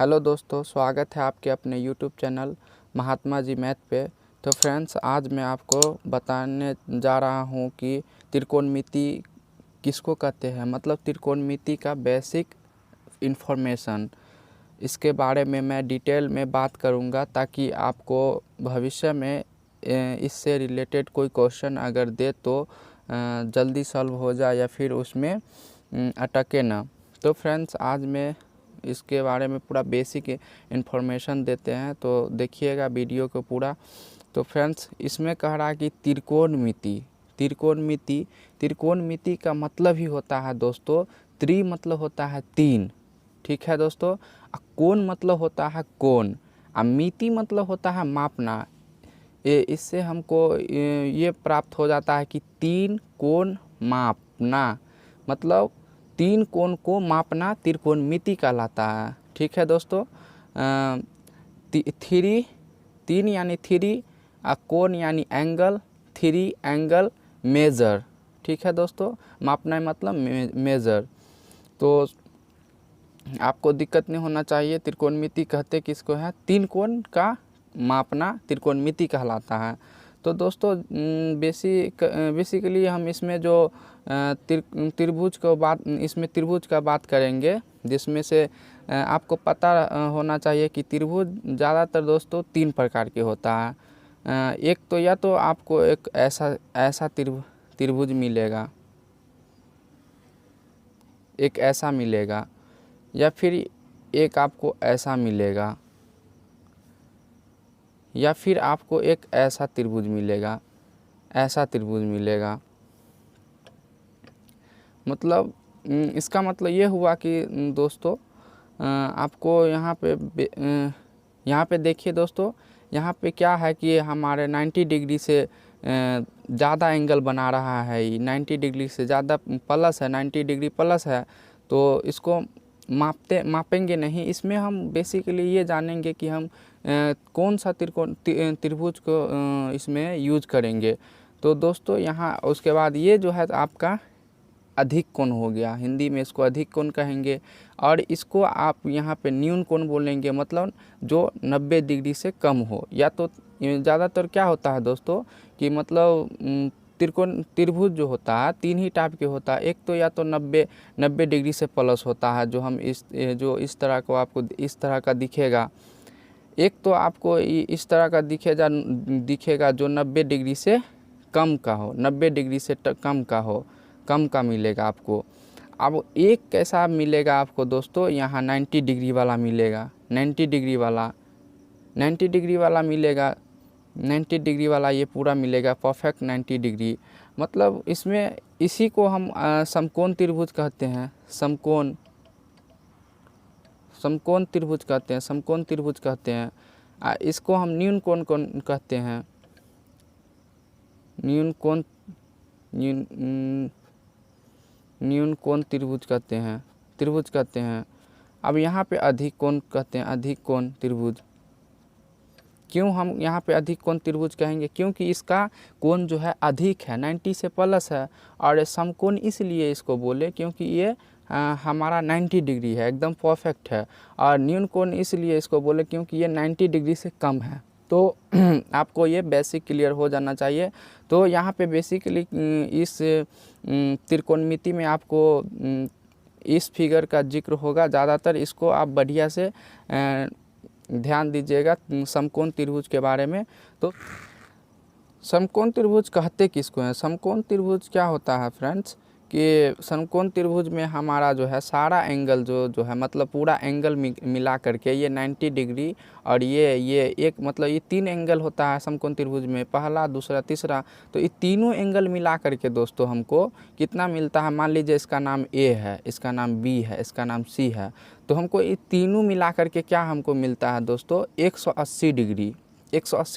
Hello दोस्तों, स्वागत है आपके अपने YouTube channel Mahatma ji math पे। तो फ्रेंड्स, आज मैं आपको बताने जा रहा हूँ कि त्रिकोणमिति किसको कहते हैं, मतलब त्रिकोणमिति का बेसिक इन्फॉर्मेशन। इसके बारे में मैं डिटेल में बात करूँगा ताकि आपको भविष्य में इससे रिलेटेड कोई क्वेश्चन अगर दे तो जल्दी सॉल्व हो जाए या फिर उसमें अटके ना। तो फ्रेंड्स, आज मैं इसके बारे में पूरा बेसिक इन्फॉर्मेशन देते हैं, तो देखिएगा वीडियो को पूरा। तो फ्रेंड्स, इसमें कह रहा है कि त्रिकोणमिति का मतलब ही होता है दोस्तों, त्रि मतलब होता है तीन, ठीक है दोस्तों। कोण मतलब होता है कोण, मिति मतलब होता है मापना। इससे हमको ये प्राप्त हो जाता है कि तीन कोण मापना, मतलब तीन कोण को मापना त्रिकोणमिति कहलाता है, ठीक है दोस्तों। थ्री, तीन यानी थ्री, कोण यानी एंगल, थ्री एंगल मेजर, ठीक है दोस्तों। मापना मतलब मेजर। तो आपको दिक्कत नहीं होना चाहिए। त्रिकोणमिति कहते किसको है? तीन कोण का मापना त्रिकोणमिति कहलाता है। तो दोस्तों, बेसिकली हम इसमें जो त्रिभुज का बात करेंगे, जिसमें से आपको पता होना चाहिए कि त्रिभुज ज़्यादातर दोस्तों तीन प्रकार के होता है। एक तो या तो आपको एक ऐसा त्रिभुज मिलेगा, एक ऐसा मिलेगा, या फिर एक आपको ऐसा मिलेगा, या फिर आपको एक ऐसा त्रिभुज मिलेगा, ऐसा त्रिभुज मिलेगा। मतलब इसका मतलब ये हुआ कि दोस्तों, आपको यहाँ पे देखिए दोस्तों, यहाँ पे क्या है कि हमारे 90 डिग्री से ज़्यादा एंगल बना रहा है। 90 डिग्री से ज़्यादा प्लस है, 90 डिग्री प्लस है। तो इसको मापेंगे नहीं। इसमें हम बेसिकली ये जानेंगे कि हम कौन सा त्रिभुज को इसमें यूज करेंगे। तो दोस्तों, यहाँ उसके बाद ये जो है आपका अधिक कोण हो गया, हिंदी में इसको अधिक कोण कहेंगे। और इसको आप यहाँ पे न्यून कोण बोलेंगे, मतलब जो 90 डिग्री से कम हो। या तो ज़्यादातर क्या होता है दोस्तों कि मतलब त्रिभुज जो होता है तीन ही टाइप के होता है। एक तो या तो 90 डिग्री से प्लस होता है, जो हम इस तरह को आपको इस तरह का दिखेगा। एक तो आपको इस तरह का दिखेगा जो 90 डिग्री से कम का हो, 90 डिग्री से कम का मिलेगा आपको। अब एक कैसा मिलेगा आपको दोस्तों, यहाँ 90 डिग्री वाला मिलेगा, 90 डिग्री वाला मिलेगा, 90 डिग्री वाला ये पूरा मिलेगा, परफेक्ट 90 डिग्री। मतलब इसमें इसी को हम समकोण त्रिभुज कहते हैं, समकोण त्रिभुज कहते हैं। इसको हम न्यून कोण कहते हैं, न्यून कोण त्रिभुज कहते हैं। अब यहाँ पे अधिक कोण कहते हैं, अधिक कोण त्रिभुज। क्यों हम यहाँ पे अधिक कोण त्रिभुज कहेंगे? क्योंकि इसका कोण जो है अधिक है, 90 से प्लस है। और समकोण इसलिए इसको बोले क्योंकि ये हमारा 90 डिग्री है, एकदम परफेक्ट है। और न्यून कोण इसलिए इसको बोले क्योंकि ये 90 डिग्री से कम है। तो आपको ये बेसिक क्लियर हो जाना चाहिए। तो यहाँ पे बेसिकली इस त्रिकोणमिति में आपको इस फिगर का जिक्र होगा ज़्यादातर। इसको आप बढ़िया से ध्यान दीजिएगा समकोण त्रिभुज के बारे में। तो समकोण त्रिभुज कहते किसको हैं? समकोण त्रिभुज क्या होता है फ्रेंड्स कि समकोण त्रिभुज में हमारा जो है सारा एंगल जो है, मतलब पूरा एंगल मिला करके ये 90 डिग्री और ये एक, मतलब ये तीन एंगल होता है समकोण त्रिभुज में, पहला, दूसरा, तीसरा। तो ये तीनों एंगल मिला करके दोस्तों हमको कितना मिलता है? मान लीजिए इसका नाम A है, इसका नाम B है, इसका नाम C है। तो हमको ये तीनों मिला करके क्या हमको मिलता है दोस्तों? 180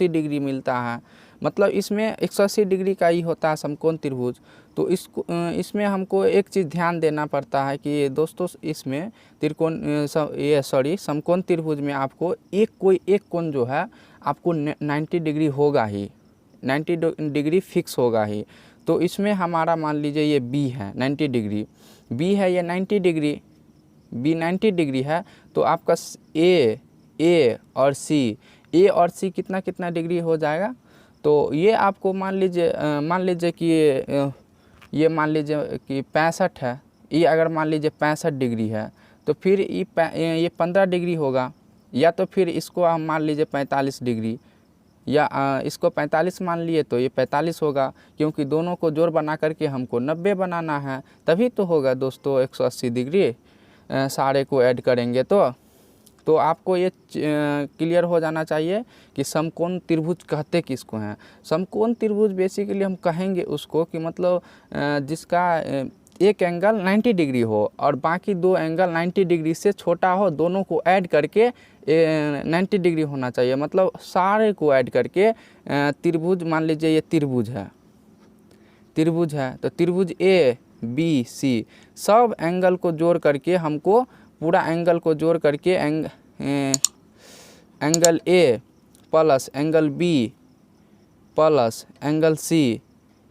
डिग्री मिलता है। मतलब इसमें 180 डिग्री का ही होता है समकोण त्रिभुज। तो इसमें हमको एक चीज़ ध्यान देना पड़ता है कि दोस्तों, इसमें समकोण त्रिभुज में आपको कोई एक कोण जो है आपको 90 डिग्री होगा ही, 90 डिग्री फिक्स होगा ही। तो इसमें हमारा मान लीजिए ये B है, 90 डिग्री, B है ये 90 डिग्री, बी 90 डिग्री है तो आपका ए और सी कितना कितना डिग्री हो जाएगा। तो ये आपको मान लीजिए कि ये मान लीजिए कि 65 है, ये अगर मान लीजिए 65 डिग्री है तो फिर ये 15 डिग्री होगा, या तो फिर इसको हम मान लीजिए 45 डिग्री, या इसको 45 मान लिए तो ये 45 होगा, क्योंकि दोनों को जोड़ बना करके हमको 90 बनाना है, तभी तो होगा दोस्तों 180 डिग्री। सारे को ऐड करेंगे तो आपको ये क्लियर हो जाना चाहिए कि समकोण त्रिभुज कहते किसको हैं। समकोण त्रिभुज बेसिकली हम कहेंगे उसको कि मतलब जिसका एक एंगल 90 डिग्री हो और बाकी दो एंगल 90 डिग्री से छोटा हो, दोनों को ऐड करके 90 डिग्री होना चाहिए, मतलब सारे को ऐड करके त्रिभुज, मान लीजिए ये त्रिभुज है तो त्रिभुज ए बी सी सब एंगल को जोड़ करके हमको पूरा एंगल को जोड़ करके angle A plus angle B plus angle C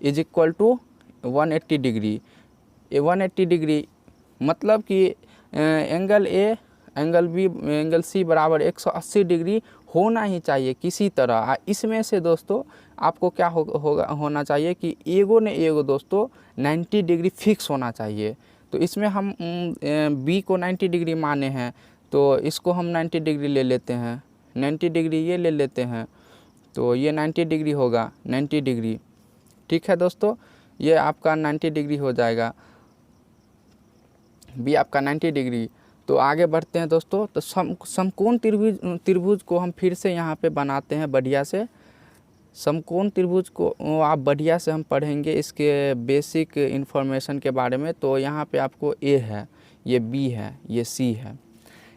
is equal to 180 degree. 180 degree मतलब कि angle A angle B angle C बराबर 180 डिग्री होना ही चाहिए किसी तरह। इसमें से दोस्तों आपको क्या होना चाहिए कि एगो दोस्तों 90 डिग्री फिक्स होना चाहिए। तो इसमें हम बी को 90 डिग्री माने हैं तो इसको हम 90 डिग्री ले लेते हैं, 90 डिग्री ये ले लेते हैं तो ये 90 डिग्री होगा, 90 डिग्री। ठीक है दोस्तों, ये आपका 90 डिग्री हो जाएगा, बी आपका 90 डिग्री। तो आगे बढ़ते हैं दोस्तों। तो समकोण त्रिभुज को हम फिर से यहाँ पे बनाते हैं बढ़िया से। समकोण त्रिभुज को आप बढ़िया से हम पढ़ेंगे इसके बेसिक इन्फॉर्मेशन के बारे में। तो यहाँ पे आपको ए है, ये बी है, ये सी है।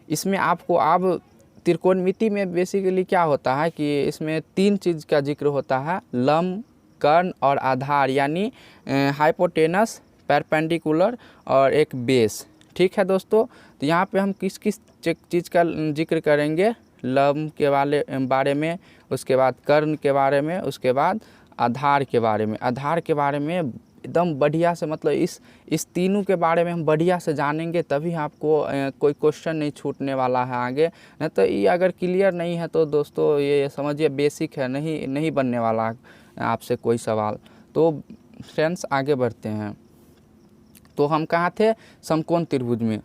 इसमें आपको अब त्रिकोणमिति में बेसिकली क्या होता है कि इसमें 3 चीज़ का जिक्र होता है, लंब, कर्ण और आधार, यानी हाइपोटेनस, परपेंडिकुलर और एक बेस। ठीक है दोस्तों, तो यहाँ पे हम किस किस चीज़ का जिक्र करेंगे, लंब के बारे में, उसके बाद कर्ण के बारे में, उसके बाद आधार के बारे में। आधार के बारे में एकदम बढ़िया से, मतलब इस तीनों के बारे में हम बढ़िया से जानेंगे, तभी आपको कोई क्वेश्चन नहीं छूटने वाला है आगे। नहीं तो ये अगर क्लियर नहीं है तो दोस्तों ये समझिए बेसिक है, नहीं बनने वाला आपसे कोई सवाल। तो फ्रेंड्स आगे बढ़ते हैं। तो हम कहाँ थे, समकोण त्रिभुज में।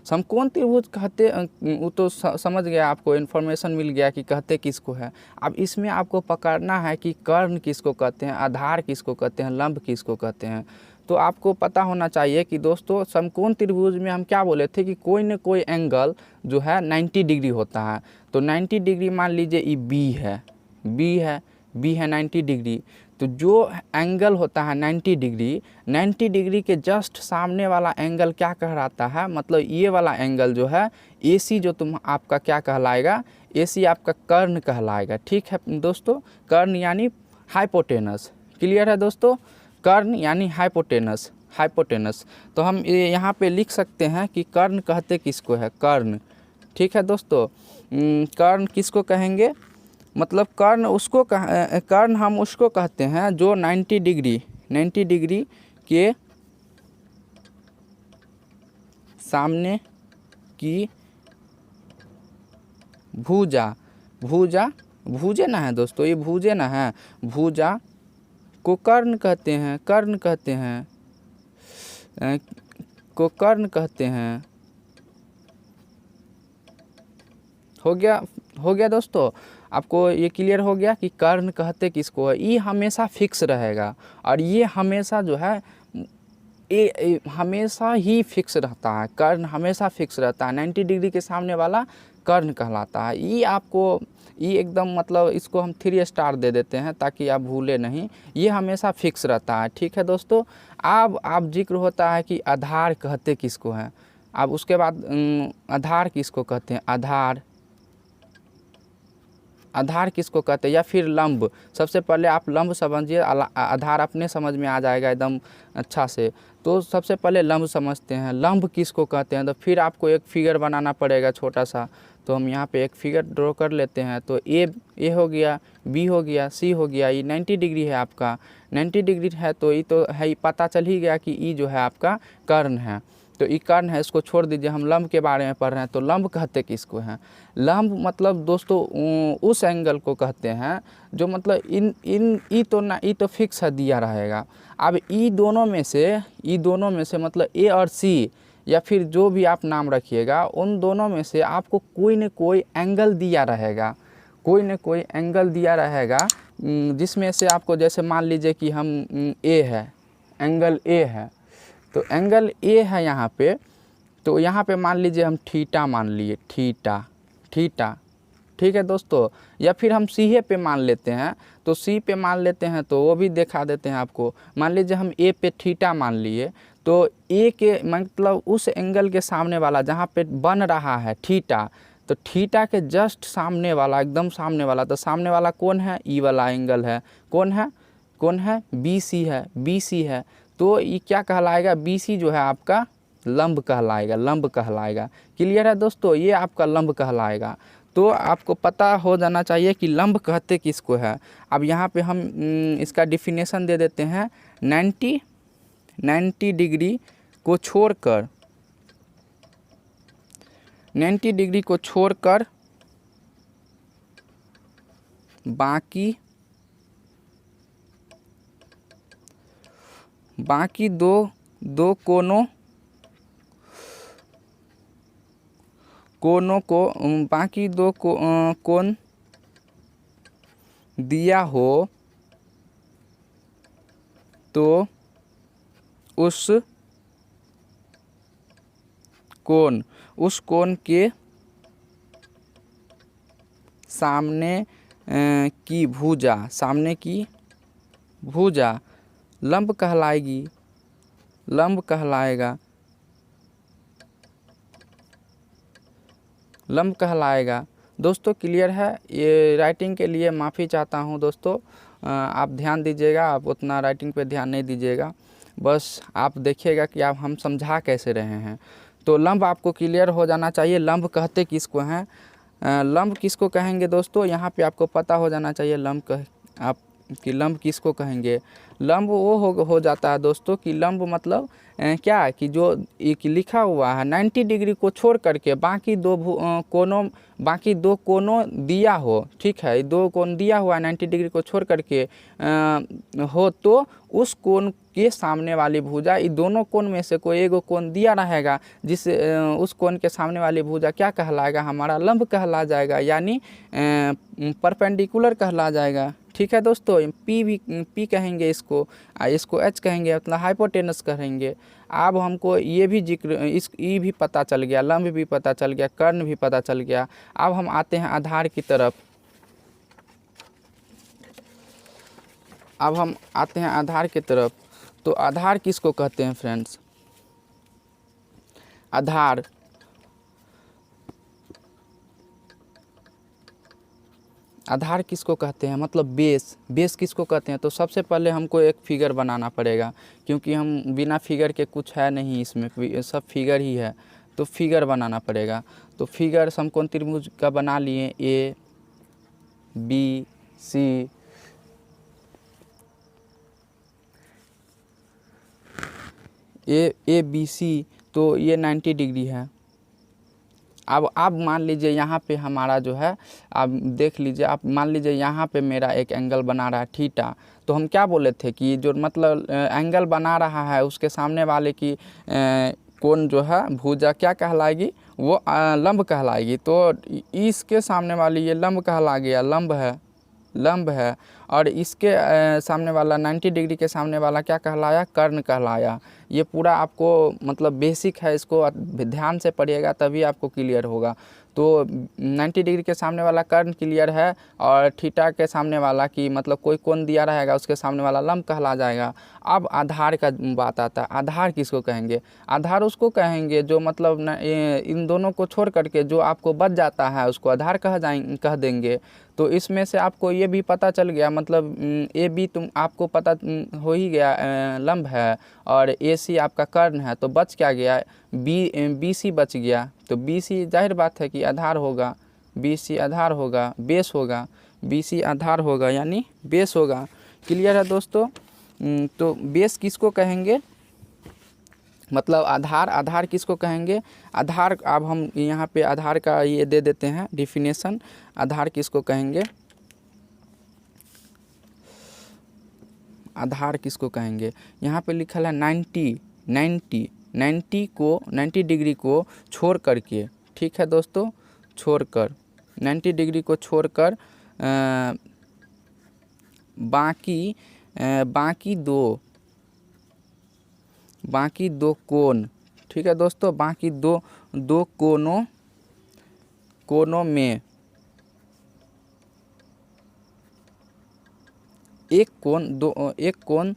समकोण त्रिभुज कहते, वो तो समझ गया, आपको इन्फॉर्मेशन मिल गया कि कहते किसको है। अब इसमें आपको पकड़ना है कि कर्ण किसको कहते हैं, आधार किसको कहते हैं, लंब किसको कहते हैं। तो आपको पता होना चाहिए कि दोस्तों समकोण त्रिभुज में हम क्या बोले थे कि कोई न कोई एंगल जो है 90 डिग्री होता है। तो 90 डिग्री मान लीजिए ये बी है 90 डिग्री। तो जो एंगल होता है 90 डिग्री के जस्ट सामने वाला एंगल क्या कहलाता है, मतलब ये वाला एंगल जो है AC जो आपका क्या कहलाएगा, AC आपका कर्ण कहलाएगा। ठीक है दोस्तों, कर्ण यानी हाइपोटेनस। क्लियर है दोस्तों, कर्ण यानी हाइपोटेनस। तो हम यहाँ पे लिख सकते हैं कि कर्ण कहते किसको है, कर्ण। ठीक है दोस्तों, कर्ण किसको कहेंगे, मतलब कर्ण हम उसको कहते हैं जो 90 डिग्री के सामने की भुजा ना है दोस्तों, ये भुजे ना है, भुजा को कर्ण कहते हैं, कर्ण कहते हैं। हो गया दोस्तों, आपको ये क्लियर हो गया कि कर्ण कहते किसको है। ये हमेशा फिक्स रहेगा और ये हमेशा जो है ये हमेशा ही फिक्स रहता है, कर्ण हमेशा फिक्स रहता है। 90 डिग्री के सामने वाला कर्ण कहलाता है। ये एकदम, मतलब इसको हम 3 स्टार दे देते हैं ताकि आप भूले नहीं, ये हमेशा फिक्स रहता है। ठीक है दोस्तों, अब आप जिक्र होता है कि आधार कहते किसको हैं। अब उसके बाद आधार किसको कहते हैं, आधार किसको कहते हैं, या फिर लंब। सबसे पहले आप लंब समझिए, आधार अपने समझ में आ जाएगा एकदम अच्छा से। तो सबसे पहले लंब समझते हैं, लंब किसको कहते हैं। तो फिर आपको एक फिगर बनाना पड़ेगा छोटा सा। तो हम यहाँ पे एक फिगर ड्रॉ कर लेते हैं। तो ए हो गया, बी हो गया, सी हो गया। ये 90 डिग्री है आपका, 90 डिग्री है तो ये तो है, पता चल ही गया कि ये जो है आपका कर्ण है। तो ये कर्ण है, इसको छोड़ दीजिए, हम लंब के बारे में पढ़ रहे हैं। तो लंब कहते किसको हैं? लंब मतलब दोस्तों उस एंगल को कहते हैं जो मतलब ई तो फिक्स है, दिया रहेगा। अब ई दोनों में से मतलब ए और सी या फिर जो भी आप नाम रखिएगा, उन दोनों में से आपको कोई न कोई एंगल दिया रहेगा, कोई न कोई एंगल दिया रहेगा, जिसमें से आपको, जैसे मान लीजिए कि हम ए है, एंगल ए है, तो एंगल ए है यहाँ पे, तो यहाँ पे मान लीजिए हम थीटा मान लिए, थीटा, ठीक है दोस्तों। या फिर हम सी पे मान लेते हैं, तो सी पे मान लेते हैं तो वो भी दिखा देते हैं आपको। मान लीजिए हम ए पे थीटा मान लिए, तो ए के मतलब उस एंगल के सामने वाला जहाँ पे बन रहा है थीटा, तो थीटा के जस्ट सामने वाला, एकदम सामने वाला, तो सामने वाला कौन है? ई वाला एंगल है। कौन है? बी सी है। तो ये क्या कहलाएगा? बी सी जो है आपका लंब कहलाएगा। क्लियर है दोस्तों? ये आपका लंब कहलाएगा। तो आपको पता हो जाना चाहिए कि लंब कहते किसको है। अब यहाँ पे हम इसका डिफिनेशन दे देते हैं। 90 डिग्री को छोड़कर, 90 डिग्री को छोड़कर बाकी दो कोनों को बाकी दो कोण दिया हो तो उस कोण के सामने की भुजा लंब कहलाएगा। दोस्तों क्लियर है? ये राइटिंग के लिए माफ़ी चाहता हूँ दोस्तों, आप ध्यान दीजिएगा, आप उतना राइटिंग पे ध्यान नहीं दीजिएगा, बस आप देखिएगा कि आप हम समझा कैसे रहे हैं। तो लंब आपको क्लियर हो जाना चाहिए, लंब कहते किसको हैं, लंब किसको कहेंगे दोस्तों, यहाँ पे आपको पता हो जाना चाहिए कि लंब किसको कहेंगे। लंब वो हो जाता है दोस्तों कि लंब मतलब क्या कि जो एक लिखा हुआ है 90 डिग्री को छोड़ करके बाकी दो कोनों दिया हो, ठीक है, दो कोण दिया हुआ है 90 डिग्री को छोड़ करके हो, तो उस कोण के सामने वाली भुजा, ये दोनों कोण में से कोई एक कोण दिया रहेगा, जिस उस कोण के सामने वाली भुजा क्या कहलाएगा? हमारा लंब कहला जाएगा, यानी परपेंडिकुलर कहला जाएगा। ठीक है दोस्तों, पी कहेंगे इसको एच कहेंगे, मतलब हाइपोटेनस कहेंगे। अब हमको ये भी ये भी पता चल गया, लंब भी पता चल गया, कर्ण भी पता चल गया। अब हम आते हैं आधार की तरफ। तो आधार किसको कहते हैं फ्रेंड्स? आधार किसको कहते हैं, मतलब बेस किसको कहते हैं? तो सबसे पहले हमको एक फिगर बनाना पड़ेगा, क्योंकि हम बिना फिगर के कुछ है नहीं, इसमें सब फिगर ही है, तो फिगर बनाना पड़ेगा। तो फिगर समकोण त्रिभुज का बना लिए, ए बी सी, तो ये 90 डिग्री है। अब आप मान लीजिए यहाँ पे हमारा जो है, आप देख लीजिए, आप मान लीजिए यहाँ पे मेरा एक एंगल बना रहा है थीटा, तो हम क्या बोले थे कि जो मतलब एंगल बना रहा है उसके सामने वाले की कोण जो है भुजा क्या कहलाएगी? वो लंब कहलाएगी। तो इसके सामने वाली ये लंब कहला गया, लंब है। और इसके सामने वाला 90 डिग्री के सामने वाला क्या कहलाया? कर्ण कहलाया। ये पूरा आपको मतलब बेसिक है, इसको ध्यान से पढ़िएगा तभी आपको क्लियर होगा। तो 90 डिग्री के सामने वाला कर्ण क्लियर है, और थीटा के सामने वाला की मतलब कोई कोण दिया रहेगा उसके सामने वाला लंब कहला जाएगा। अब आधार का बात आता है। आधार किसको कहेंगे? आधार उसको कहेंगे जो मतलब इन दोनों को छोड़ करके जो आपको बच जाता है उसको आधार कह देंगे। तो इसमें से आपको ये भी पता चल गया, मतलब ए बी आपको पता हो ही गया लंब है, और ए सी आपका कर्ण है, तो बच क्या गया? बी सी बच गया। तो बी सी जाहिर बात है कि आधार होगा, बी सी आधार होगा, बेस होगा, बी सी आधार होगा यानी बेस होगा। क्लियर है दोस्तों? तो बेस किसको कहेंगे? मतलब आधार, आधार किसको कहेंगे? आधार, अब हम यहाँ पे आधार का ये दे देते हैं डिफिनेशन। आधार किसको कहेंगे? आधार किसको कहेंगे? यहाँ पे लिखा है 90 डिग्री को छोड़ करके, ठीक है दोस्तों, छोड़कर 90 डिग्री को छोड़कर बाकी दो कोण, ठीक है दोस्तों, बाकी दो कोनों में एक कोण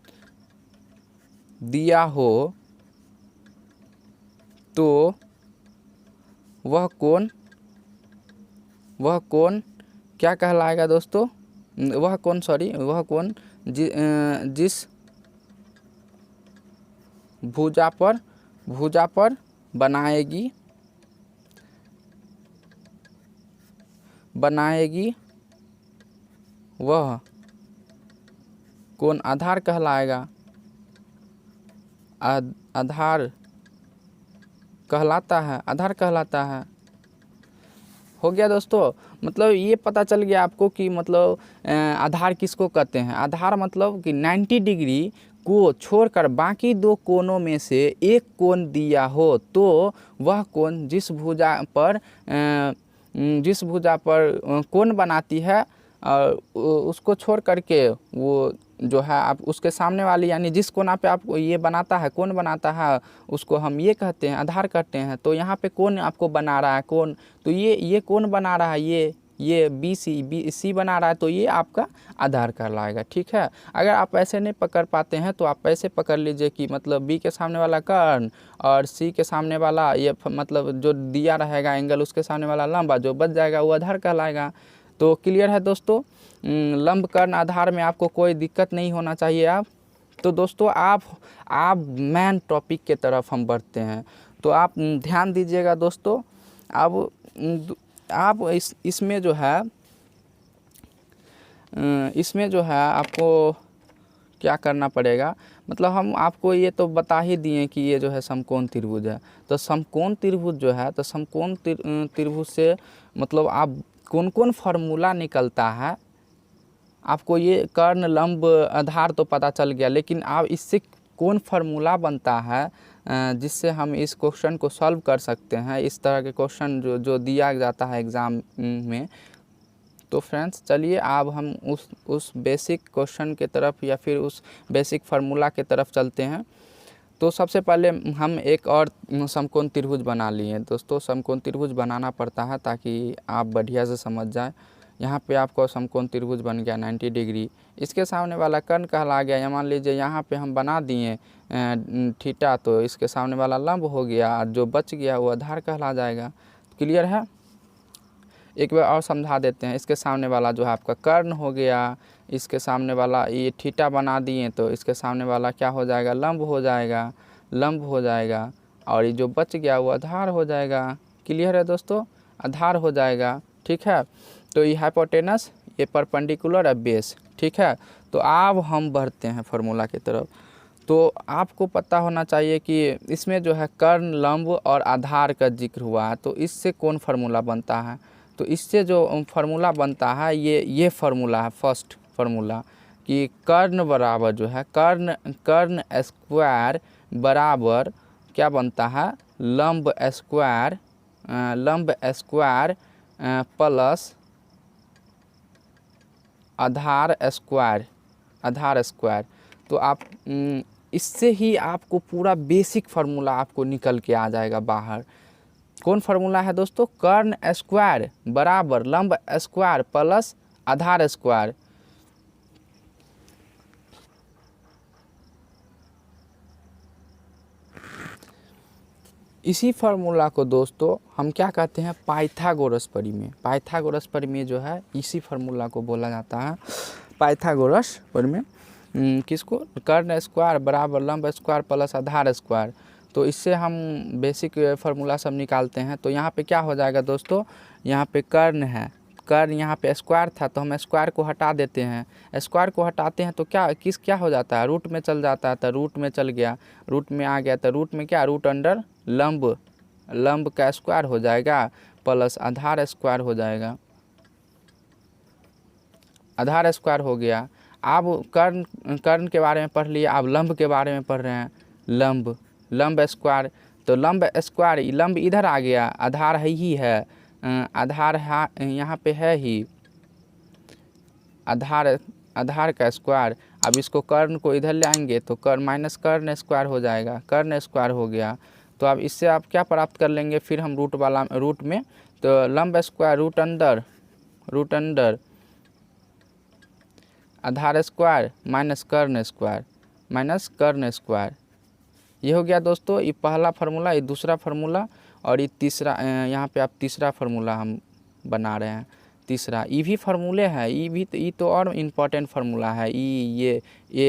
दिया हो तो वह कोण क्या कहलाएगा दोस्तों? वह कोण जिस भुजा पर बनाएगी वह कोण आधार कहलाएगा, आधार कहलाता है। हो गया दोस्तों, मतलब ये पता चल गया आपको कि मतलब आधार किसको कहते हैं। आधार मतलब कि 90 डिग्री को छोड़कर बाकी दो कोनों में से एक कोण दिया हो तो वह कोण जिस भुजा पर कोण बनाती है और उसको छोड़ करके वो जो है आप उसके सामने वाली, यानी जिस कोना पे आप ये बनाता है, कोण बनाता है, उसको हम ये कहते हैं, आधार कहते हैं। तो यहाँ पे कोण आपको बना रहा है कोण, तो ये कोण बना रहा है, ये BC बना रहा है, तो ये आपका आधार कहलाएगा, ठीक है। अगर आप ऐसे नहीं पकड़ पाते हैं तो आप ऐसे पकड़ लीजिए कि मतलब B के सामने वाला कर्ण और C के सामने वाला ये मतलब जो दिया रहेगा एंगल, उसके सामने वाला लंबा जो बच जाएगा वो आधार कहलाएगा। तो क्लियर है दोस्तों, लंब कर्ण आधार में आपको कोई दिक्कत नहीं होना चाहिए। आप तो दोस्तों आप मेन टॉपिक के तरफ हम बढ़ते हैं, तो आप ध्यान दीजिएगा दोस्तों। अब आप इसमें जो है आपको क्या करना पड़ेगा, मतलब हम आपको ये तो बता ही दिए कि ये जो है समकोण त्रिभुज है। तो समकोण त्रिभुज जो है, तो समकोण त्रिभुज से मतलब आप कौन फार्मूला निकलता है, आपको ये कर्ण लंब आधार तो पता चल गया, लेकिन आप इससे कौन फार्मूला बनता है जिससे हम इस क्वेश्चन को सॉल्व कर सकते हैं, इस तरह के क्वेश्चन जो दिया जाता है एग्ज़ाम में। तो फ्रेंड्स चलिए अब हम उस बेसिक क्वेश्चन के तरफ या फिर उस बेसिक फार्मूला के तरफ चलते हैं। तो सबसे पहले हम एक और समकोण त्रिभुज बना लिए दोस्तों। समकोण त्रिभुज बनाना पड़ता है ताकि आप बढ़िया से समझ जाए। यहाँ पे आपको समकोण त्रिभुज बन गया 90 डिग्री, इसके सामने वाला कर्ण कहला गया। मान लीजिए यहाँ पे हम बना दिए थीटा, तो इसके सामने वाला लंब हो गया और जो बच गया वो आधार कहला जाएगा। क्लियर है? एक बार और समझा देते हैं। इसके सामने वाला जो है आपका कर्ण हो गया, इसके सामने वाला ये थीटा बना दिए तो इसके सामने वाला क्या हो जाएगा? लंब हो जाएगा और ये जो बच गया वो आधार हो जाएगा। क्लियर है दोस्तों? आधार हो जाएगा, ठीक है। तो ये हाइपोटेनस, ये परपेंडिकुलर है बेस, ठीक है। तो अब हम बढ़ते हैं फार्मूला की तरफ। तो आपको पता होना चाहिए कि इसमें जो है कर्ण, लंब और आधार का जिक्र हुआ है, तो इससे कौन फार्मूला बनता है? तो इससे जो फार्मूला बनता है ये फार्मूला है, फर्स्ट फार्मूला, कि कर्ण बराबर जो है कर्ण स्क्वायर बराबर क्या बनता है? लंब स्क्वायर प्लस आधार स्क्वायर। तो आप इससे ही आपको पूरा बेसिक फार्मूला आपको निकल के आ जाएगा बाहर। कौन फार्मूला है दोस्तों? कर्ण स्क्वायर बराबर लंब स्क्वायर प्लस आधार स्क्वायर। इसी फार्मूला को दोस्तों हम क्या कहते हैं? पाइथागोरस परिमेय। पाइथागोरस परिमेय जो है इसी फार्मूला को बोला जाता है पाइथागोरस परिमेय। किसको? कर्ण स्क्वायर बराबर लंब स्क्वायर प्लस आधार स्क्वायर। तो इससे हम बेसिक फार्मूला सब निकालते हैं। तो यहाँ पे क्या हो जाएगा दोस्तों? यहाँ पे कर्ण है, कर्ण यहाँ पे स्क्वायर था तो हम स्क्वायर को हटा देते हैं, स्क्वायर को हटाते हैं तो क्या हो जाता है, रूट में चल जाता है, तो रूट में चल गया, रूट में आ गया, तो रूट में क्या, रूट अंडर लंब का स्क्वायर हो जाएगा प्लस आधार स्क्वायर हो जाएगा, आधार स्क्वायर हो गया। आप कर्ण के बारे में पढ़ लिए, आप लंब के बारे में पढ़ रहे हैं, लंब स्क्वायर, तो लंब स्क्वायर, लंब इधर आ गया, आधार ही है, आधार यहाँ पे है ही, आधार का स्क्वायर। अब इसको कर्ण को इधर ले आएंगे तो कर्ण माइनस कर्ण स्क्वायर हो जाएगा, कर्ण स्क्वायर हो गया। तो अब इससे आप क्या प्राप्त कर लेंगे, फिर हम रूट में, तो लंब स्क्वायर रूट अंडर आधार स्क्वायर माइनस कर्ण स्क्वायर, ये हो गया दोस्तों। ये पहला फार्मूला, ये दूसरा फार्मूला, और ये तीसरा, यहाँ पे आप तीसरा फार्मूला हम बना रहे हैं, तीसरा। ये भी फार्मूले हैं, ये तो और इम्पोर्टेंट फार्मूला है, ये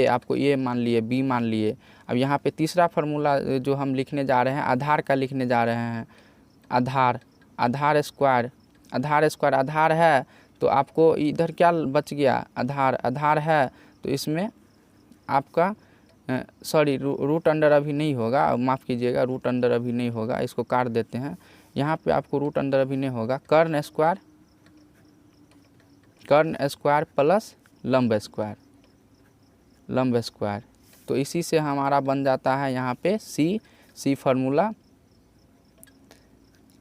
आपको ए मान लिए, बी मान लिए। अब यहाँ पे तीसरा फार्मूला जो हम लिखने जा रहे हैं, आधार का लिखने जा रहे हैं, आधार स्क्वायर, आधार है तो आपको इधर क्या बच गया, आधार है, तो इसमें आपका सॉरी रूट अंडर अभी नहीं होगा, माफ़ कीजिएगा, रूट अंडर अभी नहीं होगा, इसको काट देते हैं। यहाँ पे आपको रूट अंडर अभी नहीं होगा, कर्ण स्क्वायर प्लस लंब स्क्वायर, तो इसी से हमारा बन जाता है यहाँ पे सी फार्मूला,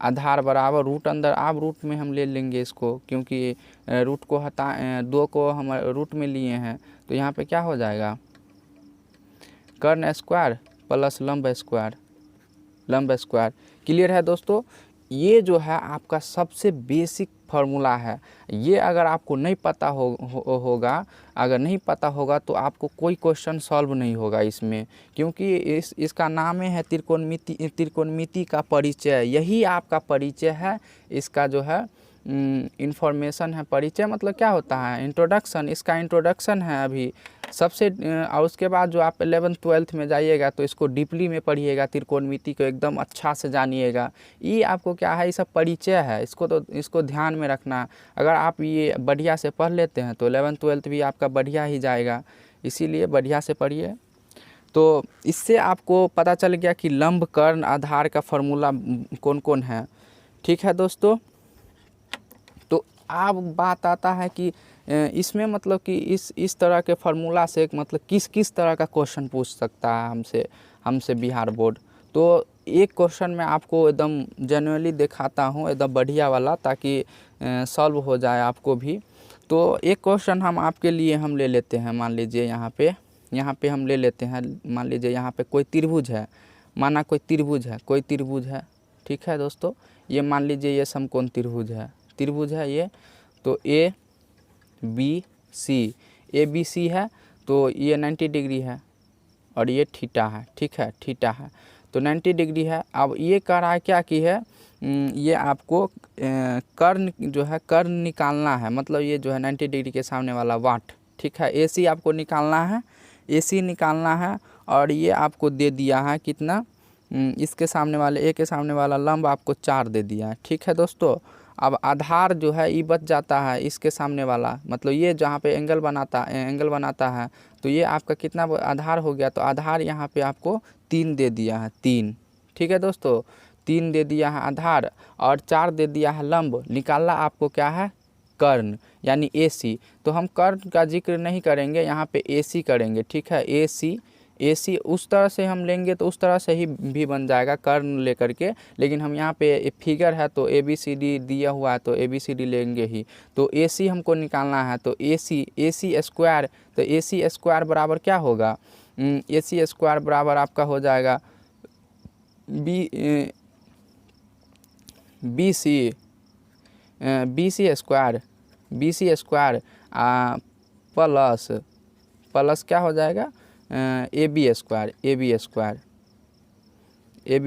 आधार बराबर रूट अंदर, आप रूट में हम ले लेंगे इसको, क्योंकि रूट को दो को हम रूट में लिए हैं, तो यहाँ पे क्या हो जाएगा, कर्ण स्क्वायर प्लस लंब स्क्वायर। क्लियर है दोस्तों। ये जो है आपका सबसे बेसिक फार्मूला है, ये अगर आपको नहीं पता होगा, अगर नहीं पता होगा तो आपको कोई क्वेश्चन सॉल्व नहीं होगा इसमें, क्योंकि इसका नाम है त्रिकोणमिति का परिचय। यही आपका परिचय है, इसका जो है इंफॉर्मेशन है। परिचय मतलब क्या होता है, इंट्रोडक्शन, इसका इंट्रोडक्शन है अभी सबसे। और उसके बाद जो आप 11th-12th में जाइएगा तो इसको डीपली में पढ़िएगा, त्रिकोणमिति को एकदम अच्छा से जानिएगा। ये आपको क्या है, ये सब परिचय है, इसको ध्यान में रखना। अगर आप ये बढ़िया से पढ़ लेते हैं तो 11th-12th भी आपका बढ़िया ही जाएगा, इसीलिए बढ़िया से पढ़िए। तो इससे आपको पता चल गया कि लंब कर्ण आधार का फार्मूला कौन कौन है। ठीक है दोस्तों। तो अब बात आता है कि इसमें मतलब कि इस तरह के फार्मूला से मतलब किस तरह का क्वेश्चन पूछ सकता है हमसे बिहार बोर्ड। तो एक क्वेश्चन मैं आपको एकदम जेन्युइनली दिखाता हूँ, एकदम बढ़िया वाला, ताकि सॉल्व हो जाए आपको भी। तो एक क्वेश्चन हम आपके लिए हम ले लेते हैं। मान लीजिए यहाँ पे हम ले लेते हैं, मान लीजिए यहाँ पे कोई त्रिभुज है, माना कोई त्रिभुज है। ठीक है दोस्तों, ये मान लीजिए ये समकोण त्रिभुज है ये। तो ए बी सी है, तो ये 90 डिग्री है और ये थीटा है। ठीक है, थीटा है तो 90 डिग्री है। अब ये कह रहा है क्या कि है, ये आपको कर्ण जो है कर्ण निकालना है, मतलब ये जो है 90 डिग्री के सामने वाला वाट। ठीक है, AC आपको निकालना है, AC निकालना है। और ये आपको दे दिया है कितना, इसके सामने वाले ए के सामने वाला लंब आपको 4 दे दिया है। ठीक है दोस्तों। अब आधार जो है ये बच जाता है इसके सामने वाला, मतलब ये जहाँ पे एंगल बनाता है, तो ये आपका कितना आधार हो गया, तो आधार यहाँ पे आपको 3 दे दिया है, 3। ठीक है दोस्तों, 3 दे दिया है आधार और 4 दे दिया है लंब। निकालना आपको क्या है, कर्ण यानी AC। तो हम कर्ण का जिक्र नहीं करेंगे, यहाँ पे AC करेंगे। ठीक है, AC उस तरह से हम लेंगे तो उस तरह से ही भी बन जाएगा कर्ण लेकर के, लेकिन हम यहाँ पे फिगर है तो ABCD दिया हुआ है तो ABCD लेंगे ही। तो AC हमको निकालना है, तो AC स्क्वायर, तो AC स्क्वायर बराबर क्या होगा, AC स्क्वायर बराबर आपका हो जाएगा BC स्क्वायर प्लस क्या हो जाएगा, AB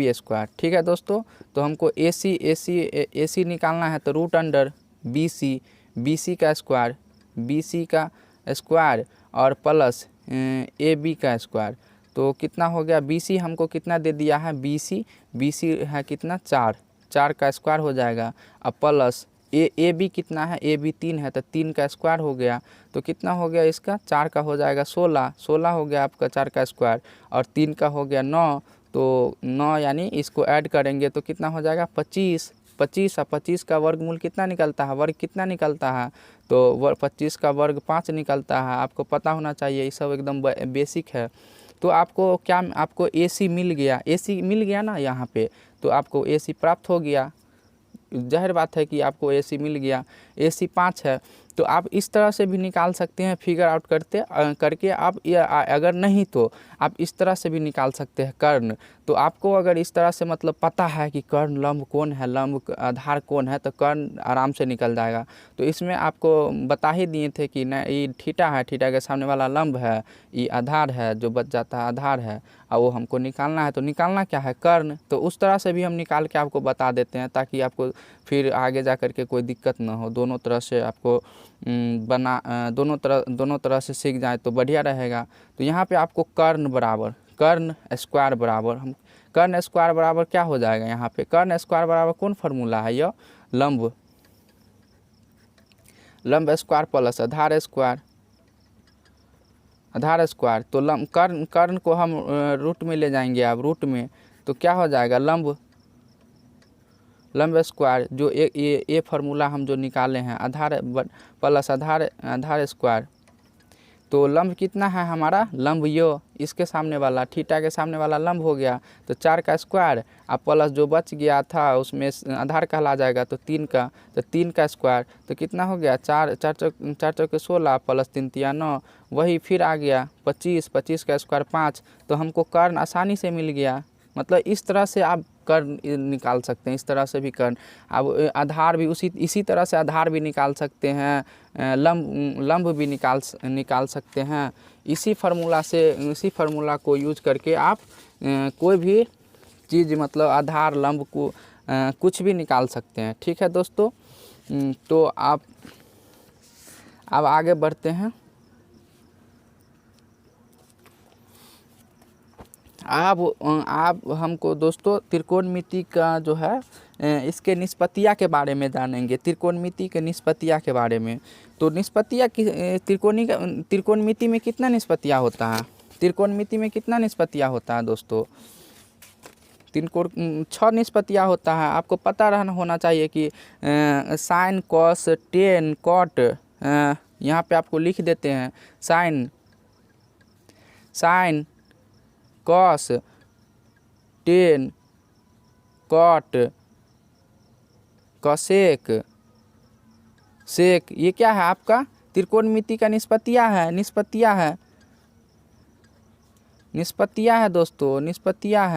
स्क्वायर। ठीक है दोस्तों। तो हमको AC निकालना है, तो रूट अंडर BC का स्क्वायर और प्लस AB का स्क्वायर। तो कितना हो गया, BC हमको कितना दे दिया है, BC है कितना 4 का स्क्वायर हो जाएगा, अब प्लस ए बी कितना है, ए बी 3 है तो 3 का स्क्वायर हो गया, तो कितना हो गया इसका 4 का हो जाएगा 16, 16 हो गया आपका 4 का स्क्वायर, और 3 का हो गया 9, तो 9 यानी इसको ऐड करेंगे तो कितना हो जाएगा 25, 25 और 25 का वर्गमूल कितना निकलता है, वर्ग कितना निकलता है, तो 25 का वर्ग 5 निकलता है। आपको पता होना चाहिए, ये सब एकदम बेसिक है। तो आपको क्या, आपको AC मिल गया, AC मिल गया ना यहाँ पे, तो आपको AC प्राप्त हो गया, जाहिर बात है कि आपको AC मिल गया। AC 5 है, तो आप इस तरह से भी निकाल सकते हैं फिगर आउट करके आप, अगर नहीं तो आप इस तरह से भी निकाल सकते हैं कर्ण। तो आपको अगर इस तरह से मतलब पता है कि कर्ण लंब कौन है, लंब आधार कौन है, तो कर्ण आराम से निकल जाएगा। तो इसमें आपको बता ही दिए थे कि न ये थीटा है, थीटा के सामने वाला लंब है, ये आधार है, जो बच जाता है आधार है, और वो हमको निकालना है। तो निकालना क्या है, कर्ण। तो उस तरह से भी हम निकाल के आपको बता देते हैं, ताकि आपको फिर आगे जा कर के कोई दिक्कत ना हो, दोनों तरह से आपको दोनों तरह से सीख जाए तो बढ़िया रहेगा। तो यहाँ पे आपको कर्ण बराबर, कर्ण स्क्वायर बराबर, हम कर्ण स्क्वायर बराबर क्या हो जाएगा, यहाँ पे कर्ण स्क्वायर बराबर कौन फार्मूला है, यह लंब, लंब स्क्वायर प्लस आधार स्क्वायर, आधार स्क्वायर। तो लंब कर्ण को हम रूट में ले जाएंगे, अब रूट में, तो क्या हो जाएगा लंब, लंब स्क्वायर, जो ये फार्मूला हम जो निकाले हैं, आधार प्लस आधार स्क्वायर। तो लंब कितना है हमारा, लंब यो इसके सामने वाला, थीटा के सामने वाला लंब हो गया, तो 4 का स्क्वायर, अब प्लस जो बच गया था उसमें आधार कहला जाएगा, तो 3 का, तो 3 का स्क्वायर, तो कितना हो गया 4 चौके 16 प्लस 3 तिया 9, वही फिर आ गया 25, 25 का स्क्वायर 5। तो हमको कर्ण आसानी से मिल गया। मतलब इस तरह से आप कर्ण निकाल सकते हैं, इस तरह से भी कर्ण। अब आधार भी इसी तरह से आधार भी निकाल सकते हैं, लंब भी निकाल सकते हैं। इसी फार्मूला को यूज करके आप कोई भी चीज़, मतलब आधार लंब को कुछ भी निकाल सकते हैं। ठीक है दोस्तों, तो आप अब आगे बढ़ते हैं। आप हमको दोस्तों त्रिकोणमिति का जो है इसके निष्पत्तियाँ के बारे में जानेंगे, त्रिकोणमिति के निष्पत्तियाँ के बारे में। तो निष्पत्तियाँ की त्रिकोणमिति में कितना निष्पत्तियाँ होता है, त्रिकोणमिति में कितना निष्पत्तियाँ होता है दोस्तों, 6 निष्पत्तियाँ होता है। आपको पता होना चाहिए कि साइन कॉस टेन कॉट, यहाँ पे आपको लिख देते हैं sine cos tan cot cosec sec, ये क्या है आपका त्रिकोणमिति का निष्पत्तियाँ है दोस्तों, निष्पत्तियाँ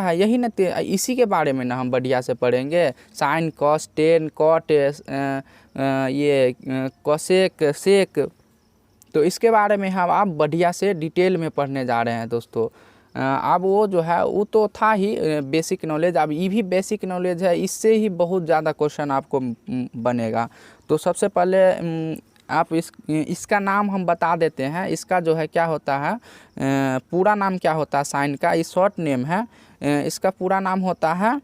है यही ना, इसी के बारे में ना हम बढ़िया से पढ़ेंगे। साइन कॉस टेन कॉट ये कॉसेक सेक, तो इसके बारे में हम आप बढ़िया से डिटेल में पढ़ने जा रहे हैं दोस्तों। अब वो जो है वो तो था ही बेसिक नॉलेज, अब ये भी बेसिक नॉलेज है, इससे ही बहुत ज़्यादा क्वेश्चन आपको बनेगा। तो सबसे पहले आप इसका नाम हम बता देते हैं। इसका जो है क्या होता है, पूरा नाम क्या होता है साइन का, ये शॉर्ट नेम है, इसका पूरा नाम होता है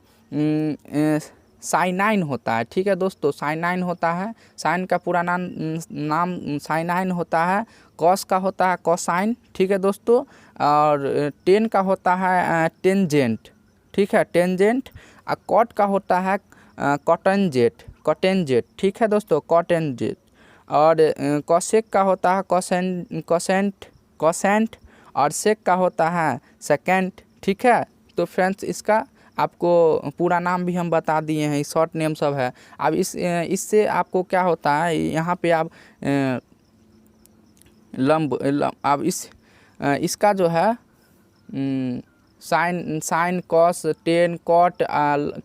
साइनाइन होता है। ठीक है दोस्तों, साइनाइन होता है, साइन का पूरा नाम साइनाइन होता है। कॉस का होता है कॉसाइन, ठीक है दोस्तों, और टेन का होता है टेंजेंट, ठीक है टेंजेंट, और कॉट का होता है कॉटेंजेट, ठीक है दोस्तों कॉटेंजेट, और कॉसेक का होता है कॉसेंट, और सेक का होता है सेकेंट। ठीक है, तो फ्रेंड्स इसका आपको पूरा नाम भी हम बता दिए हैं, शॉर्ट नेम सब है। अब इससे आपको क्या होता है, यहाँ पे आप अब इसका जो है sine cos tan cot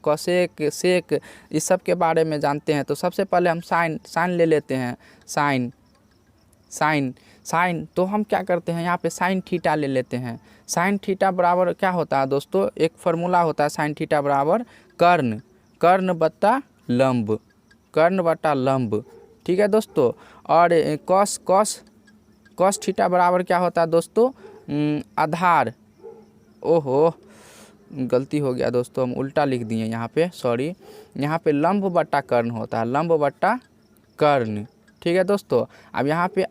cosec sec, इस सब के बारे में जानते हैं। तो सबसे पहले हम साइन ले लेते हैं, साइन तो हम क्या करते हैं, यहाँ पे साइन थीटा ले लेते हैं। साइन थीटा बराबर क्या होता है दोस्तों, एक फार्मूला होता है साइन थीटा बराबर कर्ण बटा लंब, ठीक है दोस्तों। और कॉस थीटा बराबर क्या होता है दोस्तों, आधार, ओहो गलती हो गया दोस्तों, हम उल्टा लिख दिए यहाँ पे, सॉरी। यहाँ पे लंब बट्टा कर्ण होता है, लंब बट्टा कर्ण, ठीक है दोस्तों। अब यहाँ पे